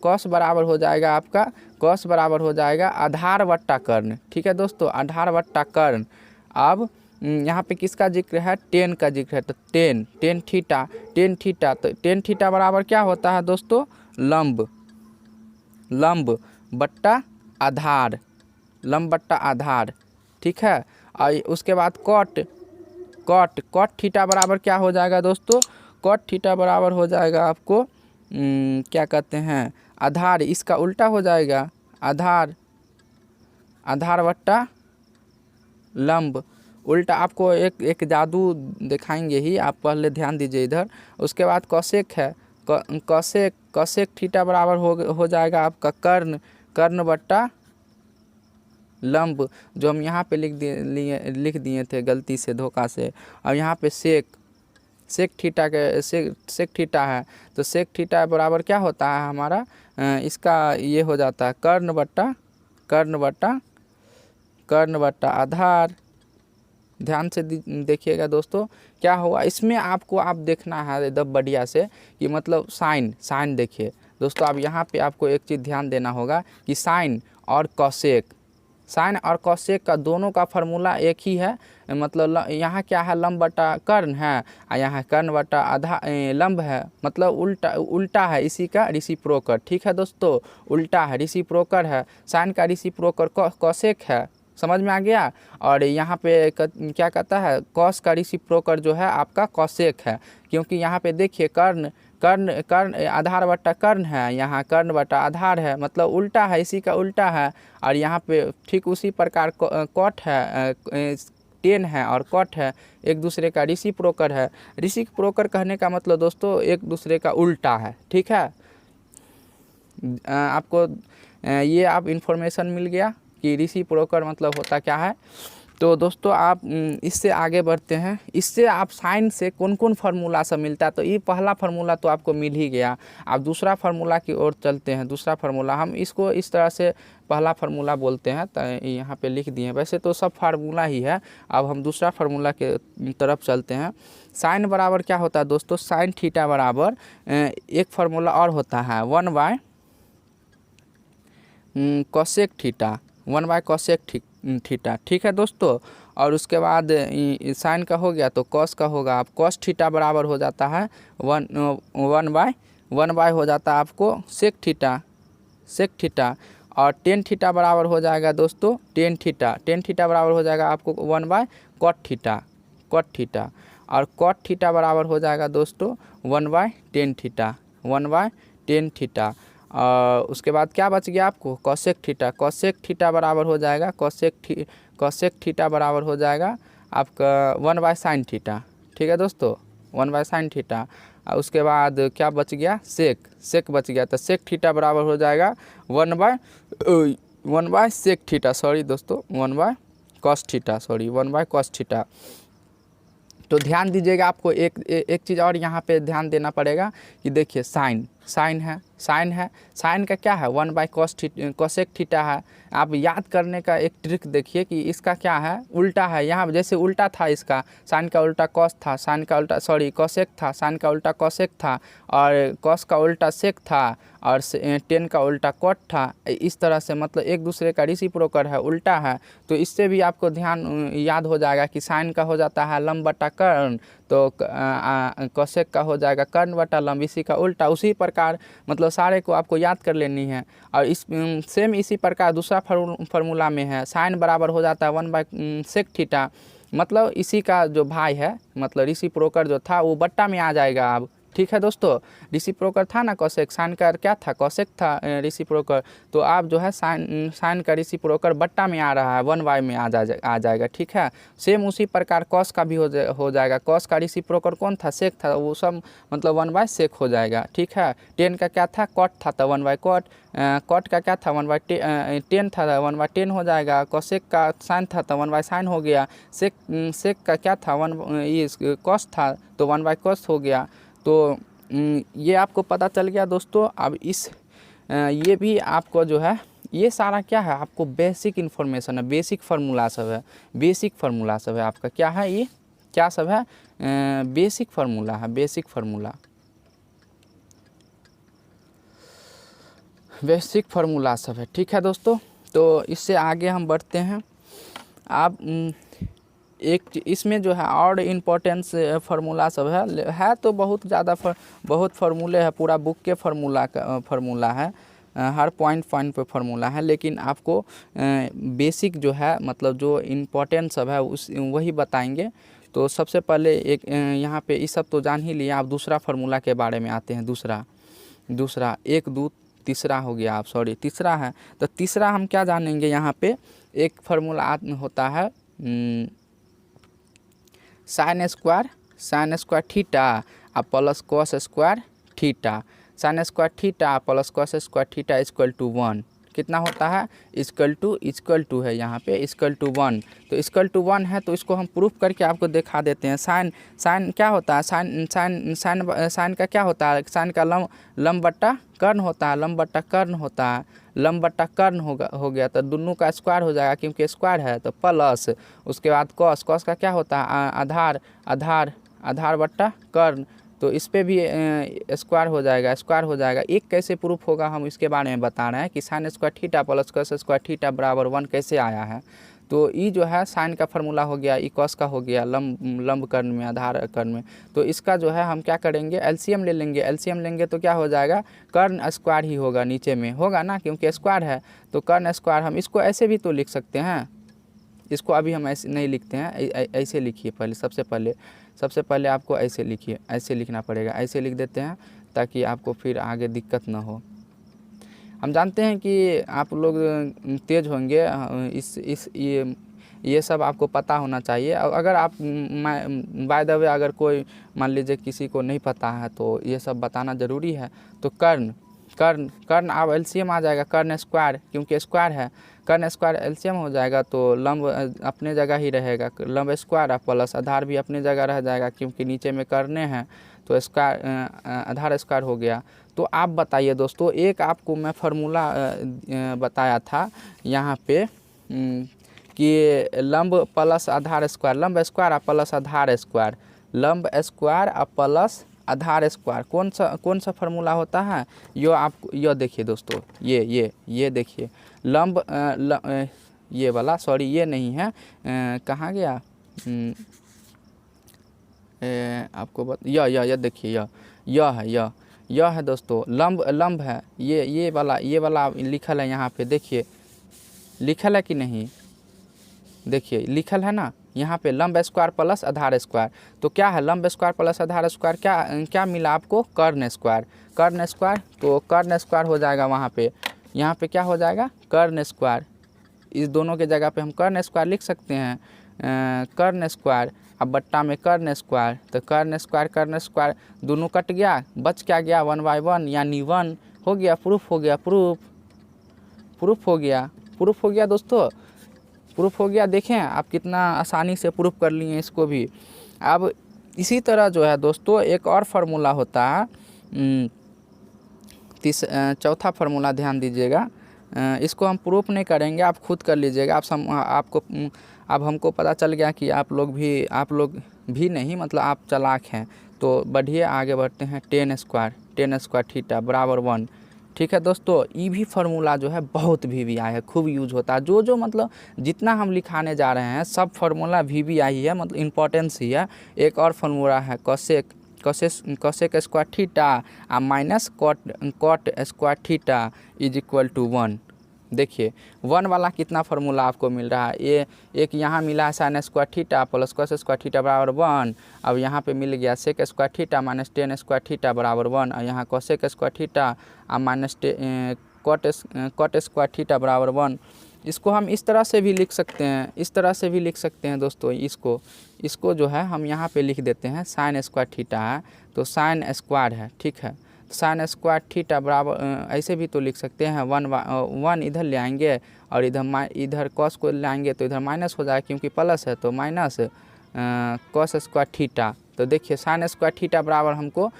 कॉस बराबर हो जाएगा आपका, कॉस बराबर हो जाएगा आधार बट्टा कर्ण, ठीक है दोस्तों, आधार बट्टा कर्ण। अब यहाँ पे किसका जिक्र है, टेन का जिक्र है, तो ten tan theta, tan theta, तो टेन थीटा बराबर क्या होता है दोस्तों, लंब, लंब बट्टा आधार, लंब बट्टा आधार, ठीक है। और उसके बाद कॉट, कॉट, कॉट थीटा बराबर क्या हो जाएगा दोस्तों, कॉट थीटा बराबर हो जाएगा आपको क्या कहते हैं, आधार, इसका उल्टा हो जाएगा, आधार, आधार बट्टा लंब, उल्टा। आपको एक जादू दिखाएंगे ही, आप पहले ध्यान दीजिए इधर। उसके बाद कौशेक है, कौशेक, कौशेक थीटा बराबर हो जाएगा आपका कर्ण, कर्ण बट्टा लंब, जो हम यहाँ पे लिख दिए थे गलती से, धोखा से। और यहाँ पे सेक, सेक थीटा के सेक थीटा है, तो सेक थीटा बराबर क्या होता है हमारा, इसका ये हो जाता है कर्ण बट्टा, कर्ण बट्टा, कर्ण बट्टा आधार। ध्यान से देखिएगा दोस्तों क्या हुआ इसमें, आपको आप देखना है एकदम बढ़िया से कि मतलब साइन, साइन देखिए दोस्तों। अब यहाँ पे आपको एक चीज़ ध्यान देना होगा कि साइन और कौशेक, साइन और कौशेक का दोनों का फार्मूला एक ही है, मतलब यहाँ क्या है, लंब बटा कर्ण है, और यहाँ कर्ण बटा आधा लंब है, मतलब उल्टा, उल्टा है इसी का रेसिप्रोकल, ठीक है दोस्तों, उल्टा है, रेसिप्रोकल है, साइन का रेसिप्रोकल कौशेक है, समझ में आ गया। और यहाँ पे क्या कहता है, कॉस का रेसिप्रोकल जो है आपका कौशेक है, क्योंकि यहाँ पे देखिए कर्ण, कर्ण, कर्ण आधार बट्टा कर्ण है, यहाँ कर्ण बट्टा आधार है, मतलब उल्टा है, इसी का उल्टा है। और यहाँ पे ठीक उसी प्रकार कॉट है, टेन है और कॉट है, एक दूसरे का रेसिप्रोकल है। रेसिप्रोकल कहने का मतलब दोस्तों एक दूसरे का उल्टा है, ठीक है। आपको ये आप इन्फॉर्मेशन मिल गया कि रेसिप्रोकल मतलब होता क्या है। तो दोस्तों आप इससे आगे बढ़ते हैं, इससे आप साइन से कौन कौन फार्मूला सब मिलता है, तो ये पहला फार्मूला तो आपको मिल ही गया। आप दूसरा फार्मूला की ओर चलते हैं, दूसरा फार्मूला हम इसको इस तरह से पहला फार्मूला बोलते हैं, तो यहाँ पे लिख दिए, वैसे तो सब फार्मूला ही है। अब हम दूसरा फार्मूला के तरफ चलते हैं। साइन बराबर क्या होता है दोस्तों, साइन थीटा बराबर एक फार्मूला और होता है 1/, कॉसेक थीटा, 1/, कॉसेक थीटा, ठीक है दोस्तों। और उसके बाद साइन का हो गया तो कॉस का होगा, आप कॉस थीटा बराबर हो जाता है 1/, हो जाता है आपको सेक थीटा, सेक थीटा। और टेन थीटा बराबर हो जाएगा दोस्तों टेन थीटा, टेन थीटा बराबर हो जाएगा आपको 1/, कॉट थीटा, कॉट थीटा। और कॉट थीटा बराबर हो जाएगा दोस्तों 1/, टेन थीटा, 1/, टेन थीटा। और उसके बाद क्या बच गया आपको, कॉसेक थीटा, कॉसेक थीटा बराबर हो जाएगा, कॉसेक थीटा बराबर हो जाएगा आपका 1/, साइन थीटा, ठीक है दोस्तों, 1/, साइन थीटा। और उसके बाद क्या बच गया, सेक, सेक बच गया, तो सेक थीटा बराबर हो जाएगा 1/, सेक थीटा, सॉरी दोस्तों 1/, cos theta, sorry 1/, cos theta. तो ध्यान दीजिएगा, आपको एक चीज़ और यहाँ पे ध्यान देना पड़ेगा कि देखिए साइन, साइन है, साइन है, साइन का क्या है 1/, कॉसेक थीटा है। आप याद करने का एक ट्रिक देखिए कि इसका क्या है, उल्टा है, यहाँ जैसे उल्टा था इसका, साइन का उल्टा कॉस था, साइन का उल्टा सॉरी कॉसेक था, साइन का उल्टा कॉसेक था, और कॉस का उल्टा सेक था, और टेन का उल्टा कॉट था। इस तरह से मतलब एक दूसरे का रेसिप्रोकल है, उल्टा है। तो इससे भी आपको ध्यान याद हो जाएगा कि साइन का हो जाता है लंब बटा कर्ण, तो कॉसेक का हो जाएगा कर्ण बटा लंब, इसी का उल्टा। उसी प्रकार मतलब सारे को आपको याद कर लेनी है। और इस सेम इसी प्रकार दूसरा फार्मूला में है, साइन बराबर हो जाता है 1/, सेक थीटा, मतलब इसी का जो भाई है, मतलब रेसिप्रोकल जो था वो बट्टा में आ जाएगा अब, ठीक है दोस्तों। रेसिप्रोकल था ना कॉसेक, साइन का क्या था, कॉसेक था रेसिप्रोकल, तो आप जो है साइन का रेसिप्रोकल बट्टा में आ रहा है, 1/, में आ जाएगा, ठीक है। सेम उसी प्रकार कॉस का भी हो जाएगा, कॉस का रेसिप्रोकल कौन था, सेक था, वो सब मतलब 1/, सेक हो जाएगा, ठीक है। टेन का क्या था, कॉट था, तो 1/, कॉट, कॉट का क्या था 1/, टेन था, 1/, टेन हो जाएगा। कॉसेक का साइन था तो 1/, साइन हो गया। सेक का क्या था, ये कॉस था, तो 1/, कॉस हो गया। तो ये आपको पता चल गया दोस्तों। अब ये भी आपको जो है ये सारा क्या है आपको बेसिक इन्फॉर्मेशन है, बेसिक फार्मूला सब है, बेसिक फार्मूला सब है आपका। क्या है ये, क्या सब है, बेसिक फार्मूला है, बेसिक फार्मूला, बेसिक फार्मूला सब है। ठीक है दोस्तों, तो इससे आगे हम बढ़ते हैं। आप एक इसमें जो है और इम्पोर्टेंस फार्मूला सब है तो बहुत ज़्यादा बहुत फार्मूले है, पूरा बुक के फार्मूला है, हर पॉइंट पे फार्मूला है, लेकिन आपको बेसिक जो है मतलब जो इम्पोर्टेंट सब है उस वही बताएंगे। तो सबसे पहले एक यहाँ पे इस सब तो जान ही लिया, आप दूसरा फार्मूला के बारे में आते हैं। दूसरा 1 2 तीसरा हो गया, आप सॉरी तीसरा है। तो तीसरा हम क्या जानेंगे, यहाँ पे एक फार्मूला होता है sine square theta plus cos square theta, sine square theta plus cos square theta equal to 1। कितना होता है, इक्वल टू है यहाँ पे इक्वल टू 1। तो इक्वल टू 1 है तो इसको हम प्रूफ करके आपको दिखा देते हैं। साइन क्या होता है, साइन का क्या होता है, साइन का लंब बट्टा कर्ण होता है, लंब बट्टा कर्ण होता है, लंब बट्टा कर्ण हो गया तो दोनों का स्क्वायर हो जाएगा क्योंकि स्क्वायर है, तो प्लस उसके बाद कॉस का क्या होता है, आधार बट्टा कर्ण, तो इस पे भी स्क्वायर हो जाएगा। एक कैसे प्रूफ होगा हम इसके बारे में बता रहे हैं कि sign square theta plus cos square theta बराबर 1 कैसे आया है। तो ये जो है साइन का फार्मूला हो गया, ई कॉस का हो गया, लंब कर्ण में, आधार कर्ण में। तो इसका जो है हम क्या करेंगे, एलसीएम ले लेंगे। एलसीएम लेंगे तो क्या हो जाएगा, कर्ण स्क्वायर ही होगा, नीचे में होगा ना क्योंकि स्क्वायर है। तो कर्ण स्क्वायर, हम इसको ऐसे भी तो लिख सकते हैं, इसको अभी हम ऐसे नहीं लिखते हैं, ऐसे लिखिए पहले, सबसे पहले आपको ऐसे लिखिए, ऐसे लिखना पड़ेगा, ऐसे लिख देते हैं ताकि आपको फिर आगे दिक्कत ना हो। हम जानते हैं कि आप लोग तेज़ होंगे, ये सब आपको पता होना चाहिए। अगर आप बाय द वे अगर कोई मान लीजिए किसी को नहीं पता है तो ये सब बताना ज़रूरी है। तो कर्ण अब एलसीएम आ जाएगा, कर्ण स्क्वायर क्योंकि स्क्वायर है, कर्ण स्क्वायर एलसीएम हो जाएगा तो लंब अपने जगह ही रहेगा, लंब स्क्वायर प्लस आधार भी अपने जगह रह जाएगा क्योंकि नीचे में करने हैं, तो स्क्वायर आधार स्क्वायर हो गया। तो आप बताइए दोस्तों, एक आपको मैं फार्मूला बताया था यहाँ पे कि लंब प्लस आधार स्क्वायर, लंब स्क्वायर प्लस आधार स्क्वायर, लंब स्क्वायर प्लस आधार स्क्वायर कौन सा फार्मूला होता है, यो आपको यो देखिए दोस्तों, ये देखिए लंब ये वाला, सॉरी ये नहीं है, कहाँ गया, आपको यह देखिए यह है दोस्तों, लंब है, ये वाला लिखल है यहाँ पे, देखिए लिखल है कि नहीं, देखिए लिखल है ना यहाँ पे, लंब स्क्वायर प्लस आधार स्क्वायर। तो क्या है, लंब स्क्वायर प्लस आधार स्क्वायर, क्या मिला आपको, कर्ण स्क्वायर। तो कर्ण स्क्वायर हो जाएगा वहाँ पे, यहाँ पे क्या हो जाएगा, कर्ण स्क्वायर। इस दोनों के जगह पे हम कर्ण स्क्वायर लिख सकते हैं, कर्ण स्क्वायर, अब बट्टा में कर्ण स्क्वायर, तो कर्ण स्क्वायर दोनों कट गया, बच क्या गया, 1/1 यानी 1 हो गया, प्रूफ हो गया दोस्तों, प्रूफ हो गया। देखें आप कितना आसानी से प्रूफ कर लिए इसको भी। अब इसी तरह जो है दोस्तों एक और फार्मूला होता है, चौथा फार्मूला ध्यान दीजिएगा, इसको हम प्रूफ नहीं करेंगे, आप खुद कर लीजिएगा। अब हमको पता चल गया कि आप लोग भी नहीं, मतलब आप चालाक हैं। तो बढ़िए आगे बढ़ते हैं, टेन स्क्वायर थीटा बराबर 1। ठीक है दोस्तों, ये भी फार्मूला जो है बहुत VBI है, खूब यूज होता है। जो मतलब जितना हम लिखाने जा रहे हैं सब फार्मूला VBI ही है, मतलब इम्पोर्टेंस ही है। एक और फार्मूला है cosec square theta minus cot square theta is equal to 1। देखिए 1 वाला कितना फार्मूला आपको मिल रहा है, ये एक यहाँ मिला है sine square theta plus cos square theta बराबर 1। अब यहाँ पे मिल गया sec square theta minus tan square theta बराबर 1, और यहाँ cosec square theta minus cot square theta बराबर 1। इसको हम इस तरह से भी लिख सकते हैं, दोस्तों। इसको जो है हम यहाँ पे लिख देते हैं, साइन स्क्वायर थीटा है तो साइन स्क्वायर है, ठीक है, साइन स्क्वायर थीटा बराबर, ऐसे भी तो लिख सकते हैं, 1 इधर ले आएंगे और इधर कॉस को ले आएंगे तो इधर माइनस हो जाएगा क्योंकि प्लस है, तो माइनस कॉस स्क्वायर थीटा। तो देखिए साइन स्क्वायर थीटा बराबर हमको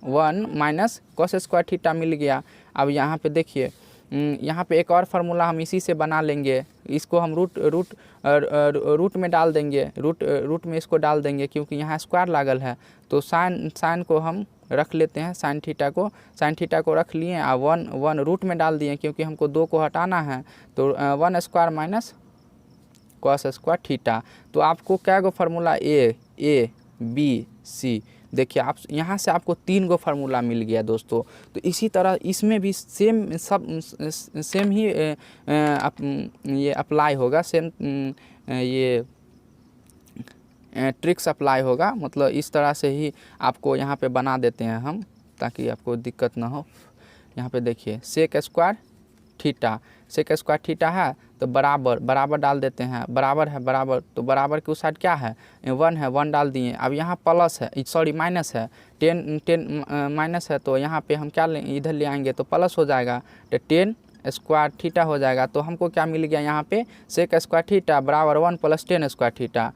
1 माइनस कॉस स्क्वायर थीटा मिल गया। अब यहाँ पे देखिए यहाँ पे एक और फार्मूला हम इसी से बना लेंगे। इसको हम रूट में डाल देंगे, रूट में इसको डाल देंगे, क्योंकि यहाँ स्क्वायर लागल है। तो साइन को हम रख लेते हैं, साइन थीटा को रख लिए और वन रूट में डाल दिए, क्योंकि हमको 2 को हटाना है। तो 1 square minus cos square theta. तो आपको क्या गो फार्मूला ए बी सी, देखिए आप यहाँ से आपको 3 गो फार्मूला मिल गया दोस्तों। तो इसी तरह इसमें भी सेम ही ये अप्लाई होगा, सेम ये ट्रिक्स अप्लाई होगा। मतलब इस तरह से ही आपको यहाँ पे बना देते हैं हम, ताकि आपको दिक्कत ना हो। यहाँ पे देखिए सेक स्क्वायर थीटा है, तो बराबर डाल देते हैं, बराबर, तो बराबर के उस साइड क्या है 1 है, 1 डाल दिए। अब यहाँ प्लस है, सॉरी माइनस है, 10 माइनस है, तो यहाँ पे हम क्या इधर ले आएंगे तो प्लस हो जाएगा, तो 10 स्क्वायर थीटा हो जाएगा। तो हमको क्या मिल गया यहाँ पे सेक स्क्वायर थीटा बराबर 1 + 10 स्क्वायर थीटा।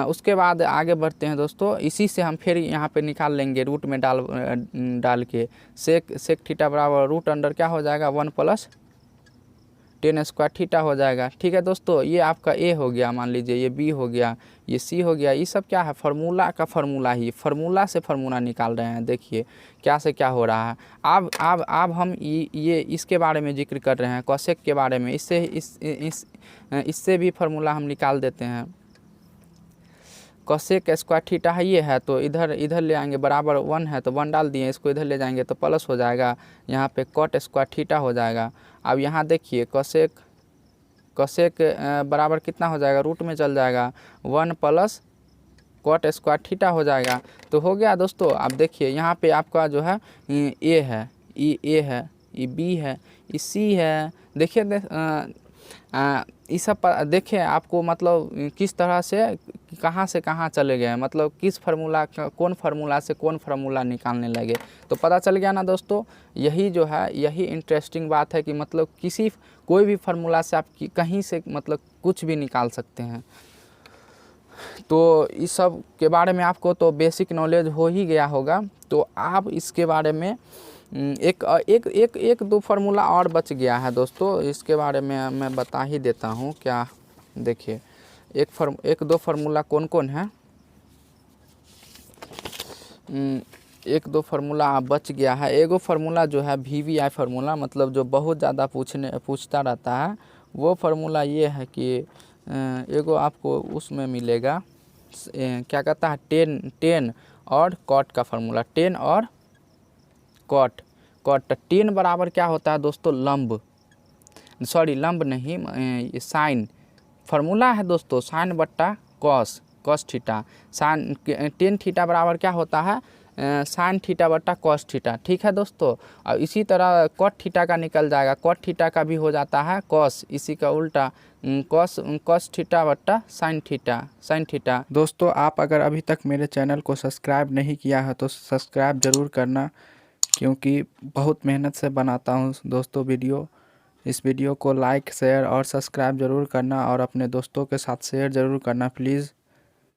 उसके बाद आगे बढ़ते हैं दोस्तों, इसी से हम फिर यहाँ पे निकाल लेंगे रूट में डाल के सेक थीटा बराबर रूट अंडर क्या हो जाएगा 1 + 10 स्क्वायर थीटा हो जाएगा। ठीक है दोस्तों, ये आपका ए हो गया, मान लीजिए ये बी हो गया, ये सी हो गया। ये सब क्या है फार्मूला का फार्मूला ही, फार्मूला से फार्मूला निकाल रहे हैं। देखिए क्या से क्या हो रहा है। अब हम ये इसके बारे में जिक्र कर रहे हैं, कोसेक के बारे में। इससे भी फार्मूला हम निकाल देते हैं। कोसेक स्क्वायर थीटा है ये है, तो इधर ले आएंगे, बराबर 1 है तो 1 डाल दिए, इसको इधर ले जाएंगे तो प्लस हो जाएगा, यहाँ पे कॉट स्क्वायर थीटा हो जाएगा। अब यहाँ देखिए कोसेक बराबर कितना हो जाएगा, रूट में चल जाएगा, 1 + कॉट स्क्वायर थीटा हो जाएगा। तो हो गया दोस्तों। अब देखिए यहाँ पे आपका जो है ए है, ये ये बी है, ये सी है। देखिए इस सब पर देखिए आपको मतलब किस तरह से कहाँ चले गए, मतलब किस फार्मूला कौन फार्मूला से कौन फार्मूला निकालने लगे, तो पता चल गया ना दोस्तों। यही जो है यही इंटरेस्टिंग बात है कि मतलब कोई भी फार्मूला से आप कहीं से मतलब कुछ भी निकाल सकते हैं। तो इस सब के बारे में आपको तो बेसिक नॉलेज हो ही गया होगा। तो आप इसके बारे में एक दो फार्मूला और बच गया है दोस्तों, इसके बारे में मैं बता ही देता हूँ। क्या देखिए एक दो फार्मूला कौन है, 1-2 फार्मूला बच गया है। एगो फार्मूला जो है VVI फार्मूला, मतलब जो बहुत ज़्यादा पूछता रहता है, वो फार्मूला ये है कि एगो आपको उसमें मिलेगा, क्या कहता है 10 और कॉट का फार्मूला, 10 और कॉट 10 बराबर क्या होता है दोस्तों लंब नहीं, साइन फार्मूला है दोस्तों, साइन बट्टा कॉस थीटा। साइन 10 थीटा बराबर क्या होता है साइन थीटा बट्टा कॉस थीटा। ठीक है दोस्तों। और इसी तरह कॉट थीटा का निकल जाएगा, कॉट थीटा का भी हो जाता है कॉस, इसी का उल्टा कॉस थीटा बट्टा साइन थीटा। दोस्तों आप अगर अभी तक मेरे चैनल को सब्सक्राइब नहीं किया है तो सब्सक्राइब ज़रूर करना, क्योंकि बहुत मेहनत से बनाता हूँ दोस्तों वीडियो। इस वीडियो को लाइक शेयर और सब्सक्राइब ज़रूर करना, और अपने दोस्तों के साथ शेयर ज़रूर करना प्लीज़।